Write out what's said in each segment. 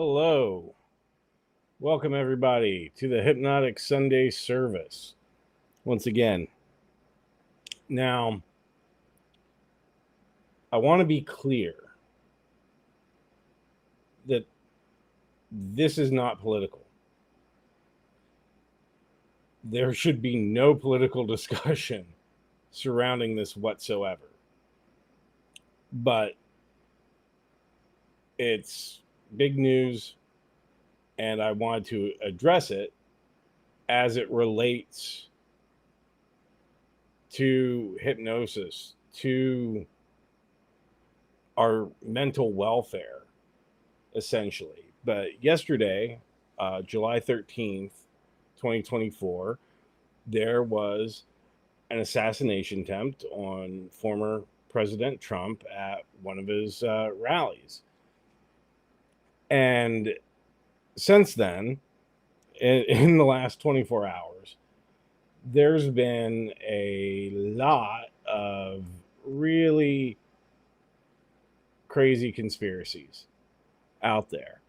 Hello. Welcome, everybody, to the Hypnotic Sunday service. Once again, now, I want to be clear that this is not political. There should be no political discussion surrounding this whatsoever. But it's big news, and I wanted to address it as it relates to hypnosis, to our mental welfare, essentially. But yesterday, July 13th, 2024, there was an assassination attempt on former President Trump at one of his rallies. And since then, in the last 24 hours, there's been a lot of really crazy conspiracies out there.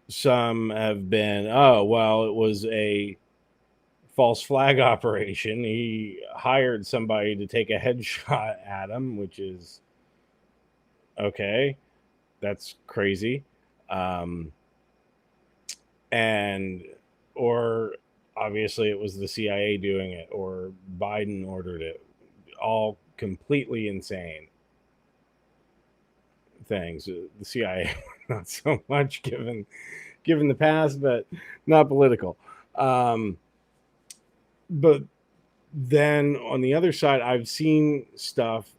Some have been, oh, well, it was a false flag operation. He hired somebody to take a headshot at him, which is okay. That's crazy. And, or obviously it was the CIA doing it, or Biden ordered it. All completely insane things. The CIA, not so much given the past, but not political. But then on the other side, I've seen stuff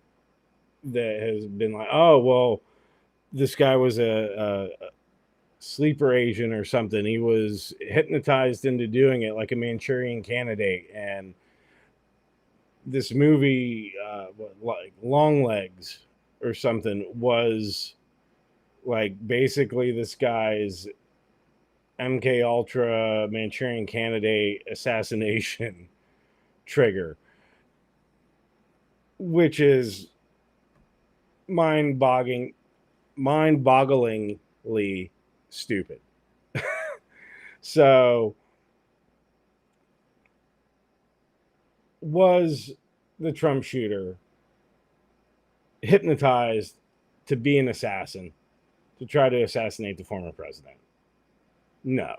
that has been like, oh, well, this guy was a sleeper agent or something. He was hypnotized into doing it, like a Manchurian Candidate. And this movie, like Long Legs or something, was like basically this guy's MK Ultra Manchurian Candidate assassination trigger, which is mind-bogglingly stupid. So, was the Trump shooter hypnotized to be an assassin, to try to assassinate the former president? No.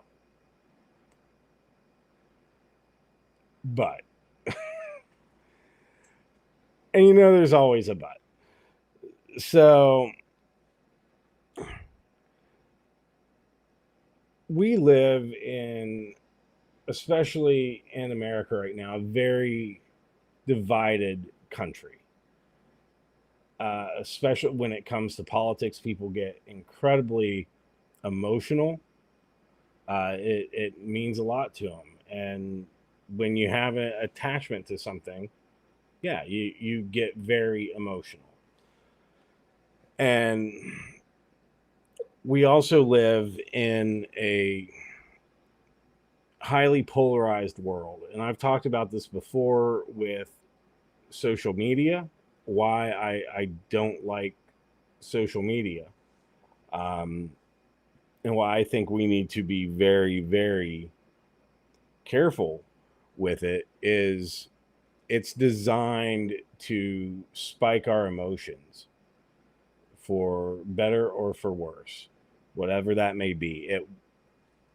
But, and you know, there's always a but. So, we live in, especially in America right now, a very divided country. Especially when it comes to politics, people get incredibly emotional. It means a lot to them. And when you have an attachment to something, yeah, you get very emotional. And we also live in a highly polarized world. And I've talked about this before with social media, why I don't like social media. And why I think we need to be very, very careful with it is it's designed to spike our emotions for better or for worse, whatever that may be.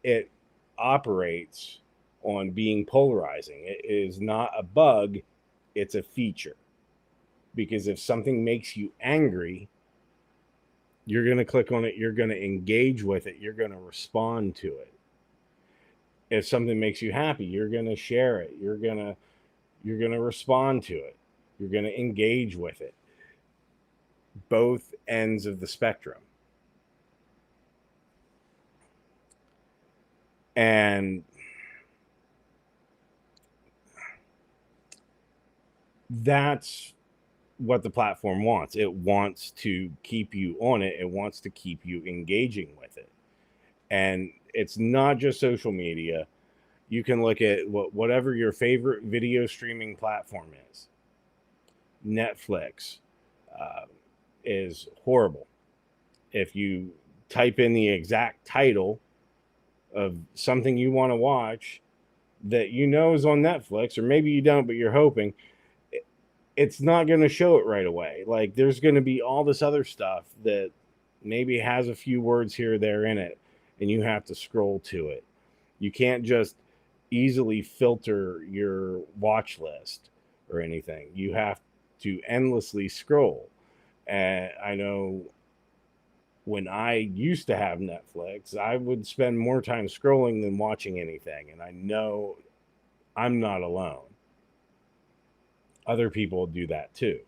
It operates on being polarizing. It is not a bug, it's a feature. Because if something makes you angry, you're going to click on it, you're going to engage with it, you're going to respond to it. If something makes you happy, you're going to share it, you're going to respond to it, you're going to engage with it. Both ends of the spectrum. And that's what the platform wants. It wants to keep you on it. It wants to keep you engaging with it. And it's not just social media. You can look at whatever your favorite video streaming platform is. Netflix is horrible. If you type in the exact title of something you want to watch that you know is on Netflix, or maybe you don't, but you're hoping, it's not going to show it right away. Like, there's going to be all this other stuff that maybe has a few words here or there in it, and you have to scroll to it. You can't just easily filter your watch list or anything. You have to endlessly scroll. And I know when I used to have Netflix, I would spend more time scrolling than watching anything. And I know I'm not alone. Other people do that too.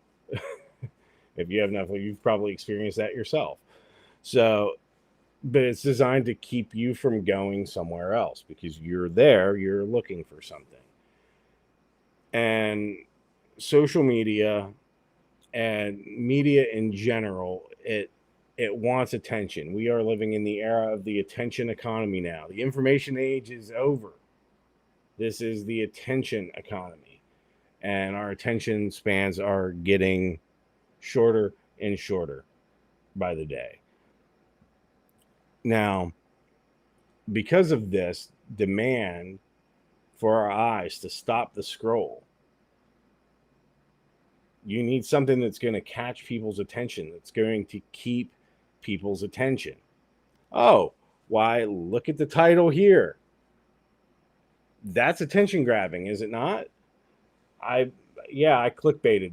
If you have Netflix, you've probably experienced that yourself. So, but it's designed to keep you from going somewhere else because you're there, you're looking for something. And social media and media in general, it wants attention. We are living in the era of the attention economy now. The information age is over. This is the attention economy. And our attention spans are getting shorter and shorter by the day. Now, because of this demand for our eyes to stop the scroll, you need something that's going to catch people's attention, that's going to keep people's attention. Oh, why, look at the title here. That's attention grabbing, is it not? I clickbaited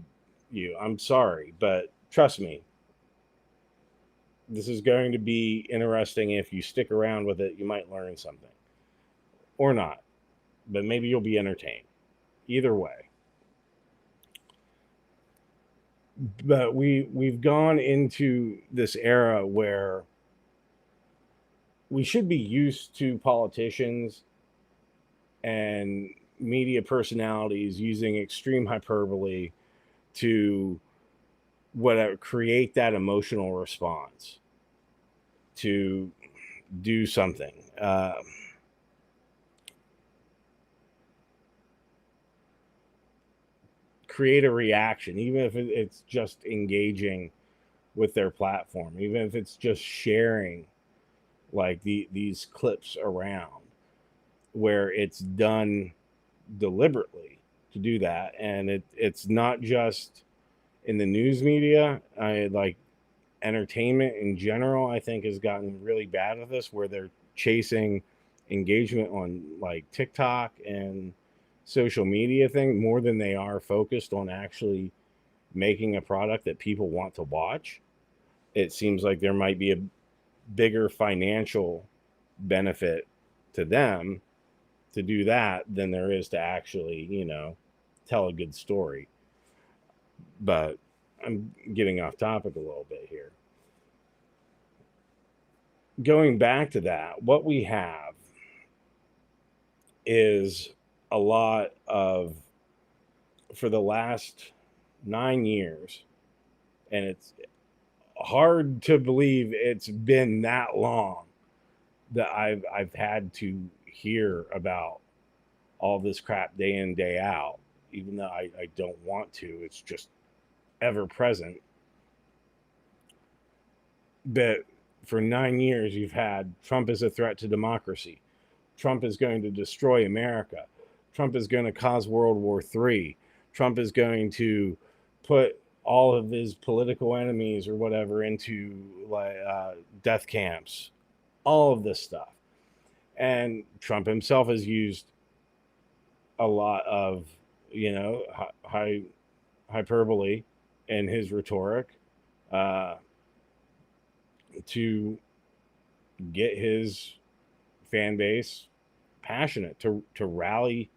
you. I'm sorry, but trust me, this is going to be interesting. If you stick around with it, you might learn something. Or not. But maybe you'll be entertained. Either way. But we've gone into this era where we should be used to politicians and media personalities using extreme hyperbole to create that emotional response, to do something. Create a reaction, even if it's just engaging with their platform, even if it's just sharing like these clips around, where it's done deliberately to do that. And it's not just in the news media. I like entertainment in general, I think, has gotten really bad at this, where they're chasing engagement on like TikTok and social media thing more than they are focused on actually making a product that people want to watch. It seems like there might be a bigger financial benefit to them to do that than there is to actually, tell a good story. But I'm getting off topic a little bit here. Going back to that, what we have is a lot of, for the last 9 years, and it's hard to believe it's been that long that I've had to hear about all this crap day in, day out, even though I don't want to. It's just ever present. But for 9 years, you've had Trump is a threat to democracy. Trump is going to destroy America. Trump is going to cause World War III. Trump is going to put all of his political enemies or whatever into death camps. All of this stuff. And Trump himself has used a lot of, hyperbole in his rhetoric to get his fan base passionate, to rally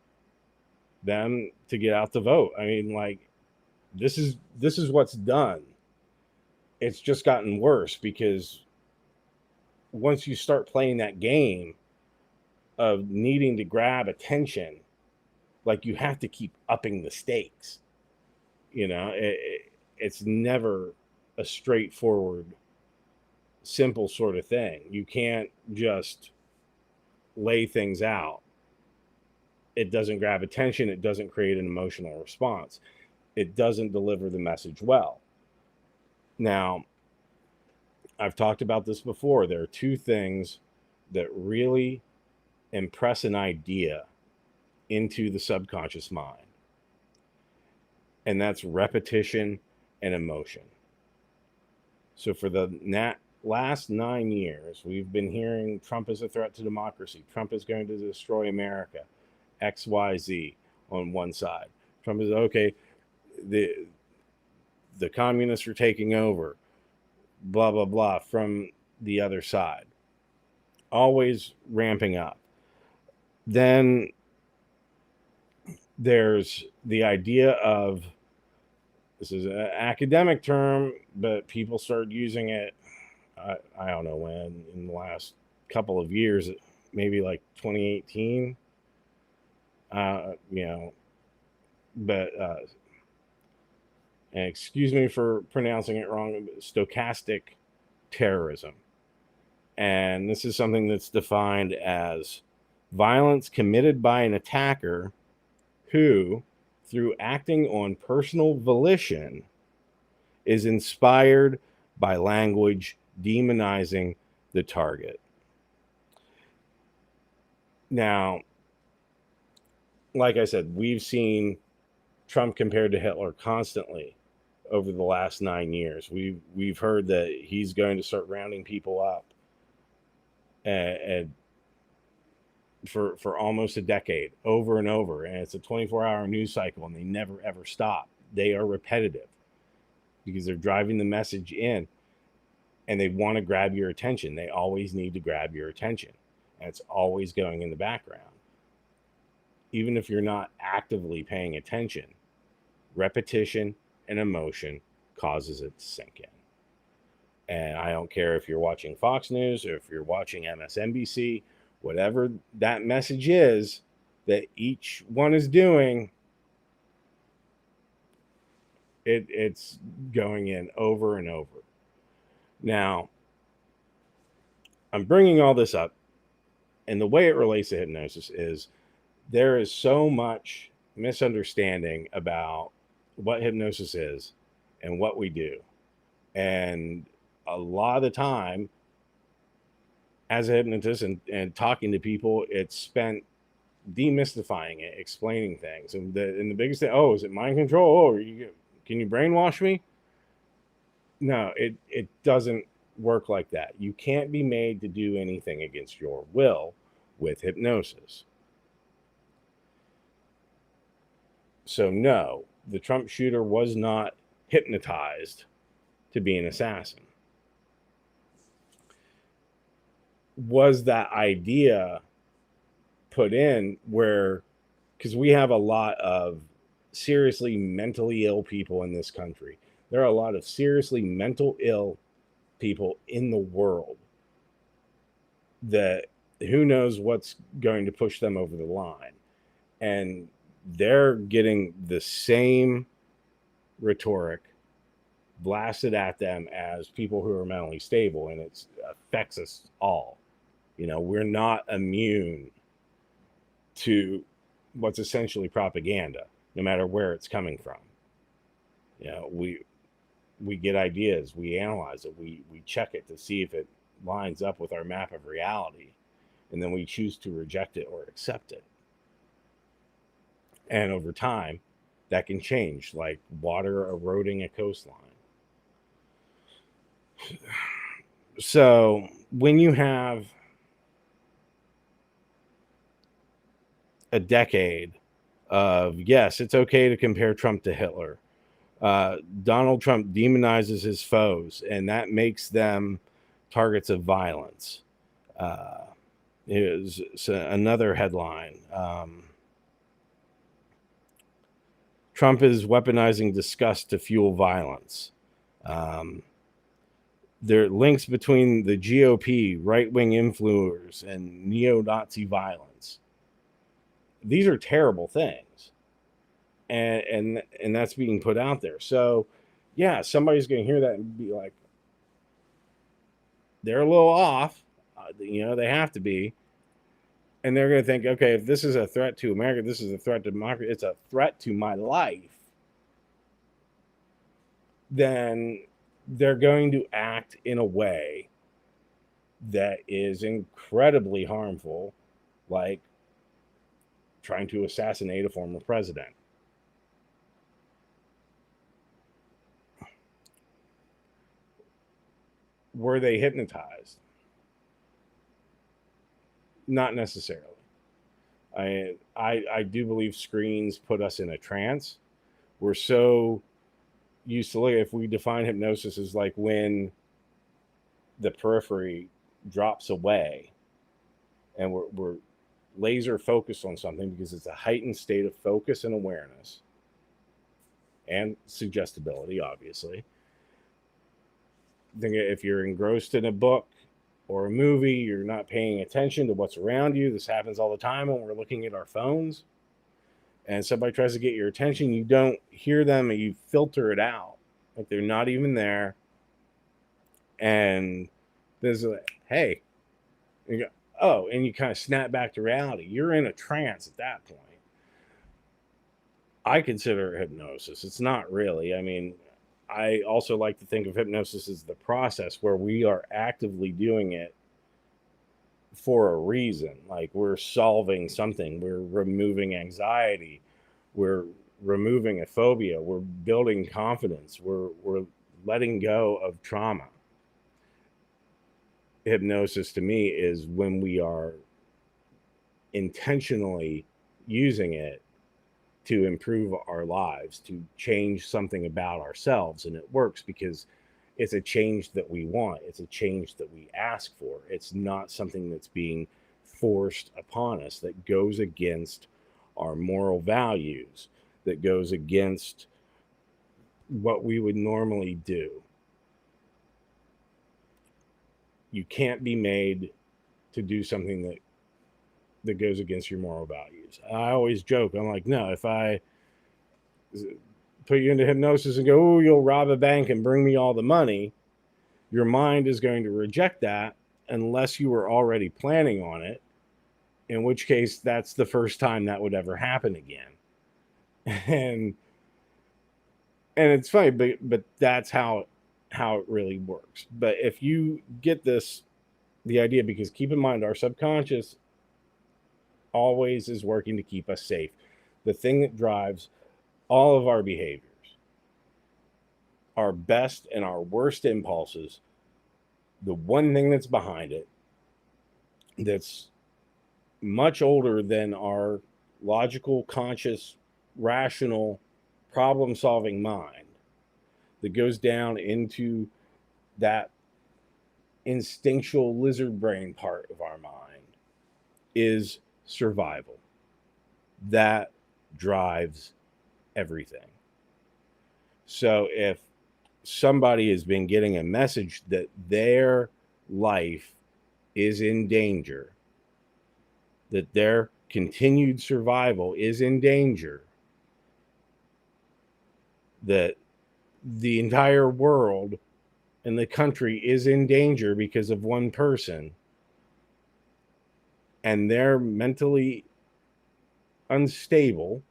them to get out the vote. I mean, like, this is what's done. It's just gotten worse because once you start playing that game of needing to grab attention, like, you have to keep upping the stakes. It's never a straightforward, simple sort of thing. You can't just lay things out. It doesn't grab attention. It doesn't create an emotional response. It doesn't deliver the message well. Now, I've talked about this before. There are two things that really impress an idea into the subconscious mind, and that's repetition and emotion. So for the last 9 years, we've been hearing Trump is a threat to democracy. Trump is going to destroy America. XYZ on one side. Trump is okay. The communists are taking over. Blah, blah, blah from the other side. Always ramping up. Then there's the idea of, this is an academic term, but people started using it, I don't know when, in the last couple of years, maybe like 2018. But and excuse me for pronouncing it wrong, stochastic terrorism. And this is something that's defined as violence committed by an attacker who, through acting on personal volition, is inspired by language demonizing the target. Now, like I said, we've seen Trump compared to Hitler constantly over the last 9 years. We've heard that he's going to start rounding people up and for almost a decade, over and over, and it's a 24-hour news cycle, and they never ever stop. They are repetitive because they're driving the message in, and they want to grab your attention. They always need to grab your attention, and it's always going in the background. Even if you're not actively paying attention, repetition and emotion causes it to sink in. And I don't care if you're watching Fox News or if you're watching MSNBC, whatever that message is that each one is doing, it's going in over and over. Now, I'm bringing all this up, and the way it relates to hypnosis is there is so much misunderstanding about what hypnosis is and what we do. And a lot of the time, as a hypnotist and talking to people, it's spent demystifying it, explaining things. And the biggest thing, oh, is it mind control? Oh, can you brainwash me? No, it doesn't work like that. You can't be made to do anything against your will with hypnosis. So no, the Trump shooter was not hypnotized to be an assassin. Was that idea put in where, because we have a lot of seriously mentally ill people in this country. There are a lot of seriously mental ill people in the world that who knows what's going to push them over the line. And they're getting the same rhetoric blasted at them as people who are mentally stable, and it affects us all. You know, we're not immune to what's essentially propaganda, no matter where it's coming from. You know, we get ideas, we analyze it, we check it to see if it lines up with our map of reality, and then we choose to reject it or accept it. And over time, that can change, like water eroding a coastline. So when you have a decade of, yes, it's okay to compare Trump to Hitler. Donald Trump demonizes his foes, and that makes them targets of violence. Is another headline. Trump is weaponizing disgust to fuel violence. There are links between the GOP, right-wing influencers, and neo-Nazi violence. These are terrible things. And that's being put out there. So, yeah, somebody's going to hear that and be like, they're a little off. You know, they have to be. And they're going to think, okay, if this is a threat to America, this is a threat to democracy, it's a threat to my life, then they're going to act in a way that is incredibly harmful, like trying to assassinate a former president. Were they hypnotized? Not necessarily. I do believe screens put us in a trance. We're so used to look. If we define hypnosis as like when the periphery drops away and we're laser focused on something because it's a heightened state of focus and awareness and suggestibility, obviously. Think if you're engrossed in a book or a movie, you're not paying attention to what's around you. This happens all the time when we're looking at our phones and somebody tries to get your attention. You don't hear them and you filter it out. Like they're not even there. And there's like, hey, and you go, oh, and you kind of snap back to reality. You're in a trance at that point. I consider it hypnosis. It's not really. I mean, I also like to think of hypnosis as the process where we are actively doing it for a reason. Like we're solving something, we're removing anxiety, we're removing a phobia, we're building confidence, we're letting go of trauma. Hypnosis to me is when we are intentionally using it to improve our lives, to change something about ourselves. And it works because it's a change that we want. It's a change that we ask for. It's not something that's being forced upon us, that goes against our moral values, that goes against what we would normally do. You can't be made to do something that goes against your moral values. I always joke, I'm like, no, if I put you into hypnosis and go, oh, you'll rob a bank and bring me all the money, your mind is going to reject that unless you were already planning on it, in which case that's the first time that would ever happen again. And it's funny, but that's how it really works. But if you get the idea, because keep in mind, our subconscious always is working to keep us safe. The thing that drives all of our behaviors, our best and our worst impulses, the one thing that's behind it, that's much older than our logical, conscious, rational, problem-solving mind, that goes down into that instinctual lizard brain part of our mind, is survival. That drives everything. So if somebody has been getting a message that their life is in danger, that their continued survival is in danger, that the entire world and the country is in danger because of one person, and they're mentally unstable,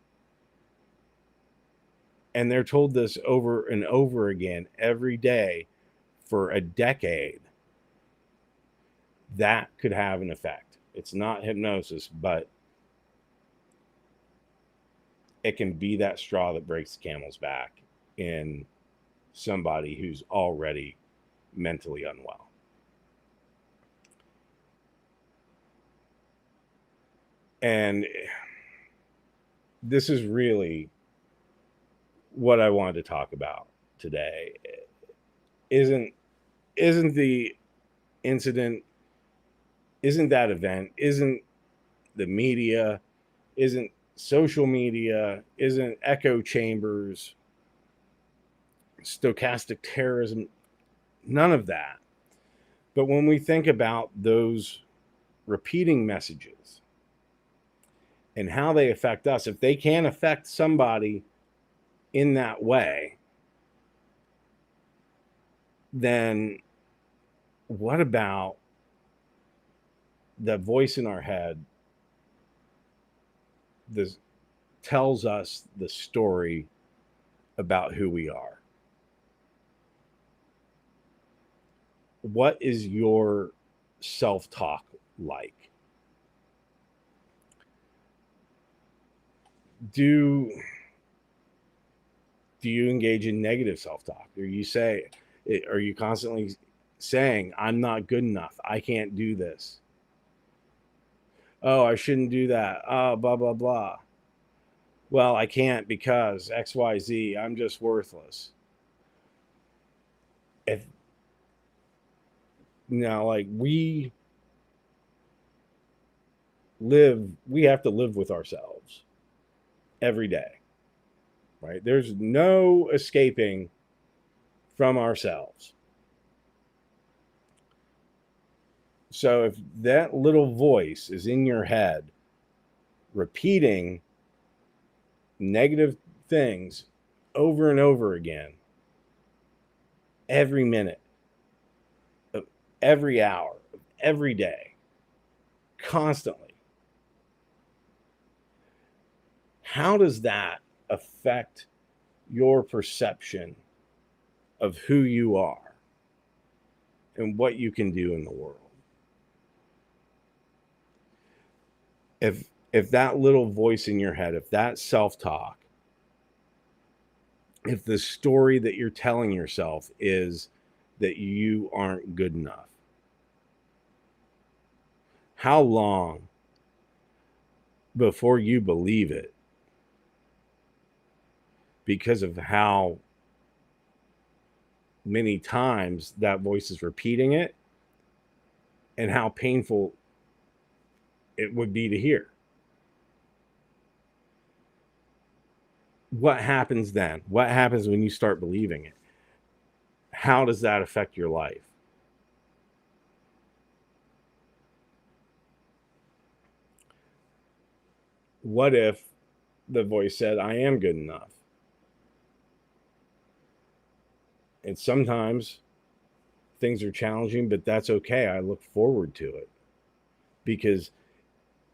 and they're told this over and over again every day for a decade, that could have an effect. It's not hypnosis, but it can be that straw that breaks the camel's back in somebody who's already mentally unwell. And this is really what I wanted to talk about today. Isn't the incident, isn't that event, isn't the media, isn't social media, isn't echo chambers, stochastic terrorism, none of that. But when we think about those repeating messages and how they affect us, if they can affect somebody in that way, then what about the voice in our head that tells us the story about who we are? what is your self-talk like? Do you engage in negative self-talk? Are you constantly saying, I'm not good enough, I can't do this, oh, I shouldn't do that, blah blah blah, well, I can't because XYZ, I'm just worthless? If now, like, we have to live with ourselves every day, right? There's no escaping from ourselves. So if that little voice is in your head repeating negative things over and over again, every minute of every hour of every day, constantly, how does that affect your perception of who you are and what you can do in the world? If that little voice in your head, if that self-talk, if the story that you're telling yourself is that you aren't good enough, how long before you believe it, because of how many times that voice is repeating it and how painful it would be to hear? What happens then? What happens when you start believing it? How does that affect your life? What if the voice said, I am good enough? And sometimes things are challenging, but that's okay. I look forward to it, because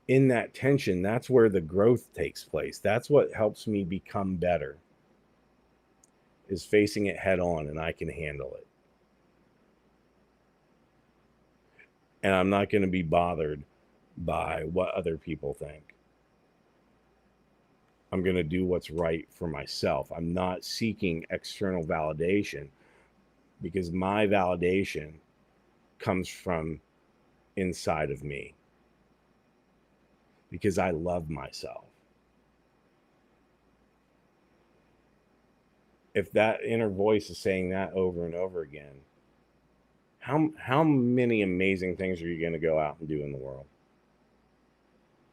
in that tension, that's where the growth takes place. That's what helps me become better, is facing it head on, and I can handle it. And I'm not going to be bothered by what other people think. I'm going to do what's right for myself. I'm not seeking external validation, because my validation comes from inside of me, because I love myself. If that inner voice is saying that over and over again, how many amazing things are you going to go out and do in the world?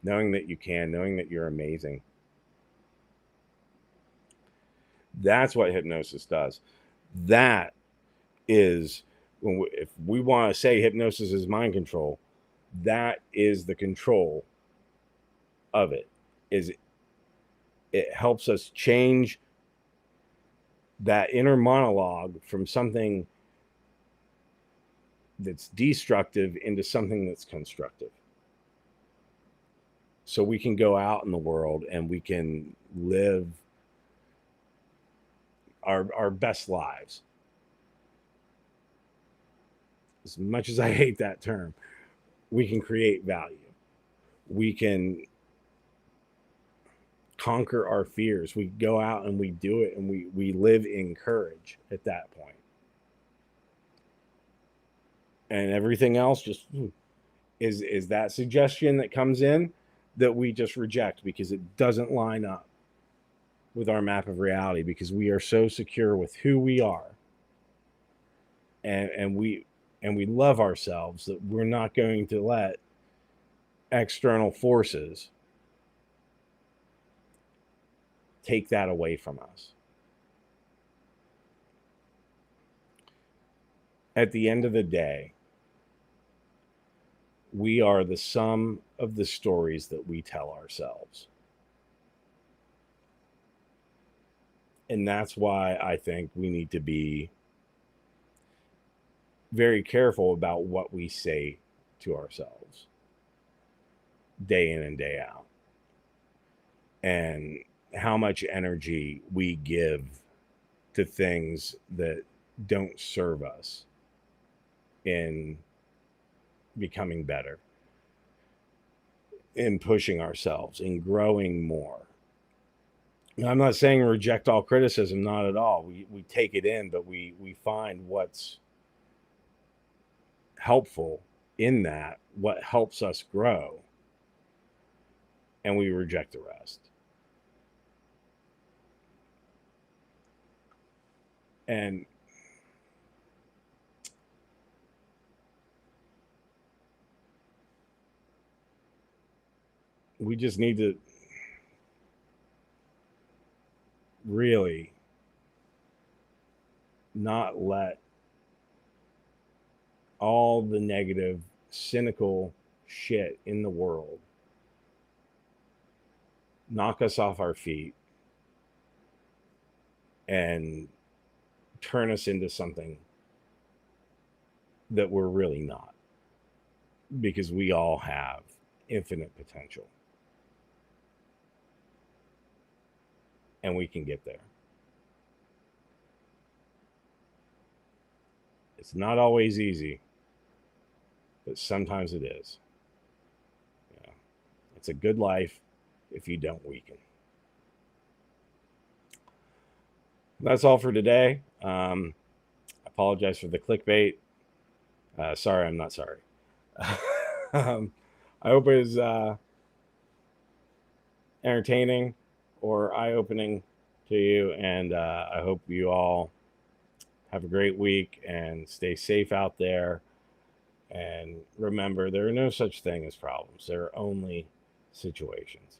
Knowing that you can, knowing that you're amazing. That's what hypnosis does. That is, if we want to say hypnosis is mind control, that is the control of it. Is it helps us change that inner monologue from something that's destructive into something that's constructive. So we can go out in the world and we can live our best lives. As much as I hate that term, we can create value. We can conquer our fears. We go out and we do it, and we live in courage at that point. And everything else just is that suggestion that comes in that we just reject because it doesn't line up with our map of reality, because we are so secure with who we are, and we love ourselves, that we're not going to let external forces take that away from us. At the end of the day, we are the sum of the stories that we tell ourselves. And that's why I think we need to be very careful about what we say to ourselves day in and day out, and how much energy we give to things that don't serve us. in becoming better, in pushing ourselves, in growing more. Now, I'm not saying reject all criticism, not at all. We take it in, but we find what's helpful in that, what helps us grow, and we reject the rest. And we just need to really not let all the negative, cynical shit in the world knock us off our feet and turn us into something that we're really not, because we all have infinite potential and we can get there. It's not always easy, but sometimes it is. Yeah. It's a good life if you don't weaken. That's all for today. I apologize for the clickbait. Sorry, I'm not sorry. I hope it was entertaining or eye-opening to you, and I hope you all have a great week and stay safe out there. And remember, there are no such thing as problems. There are only situations.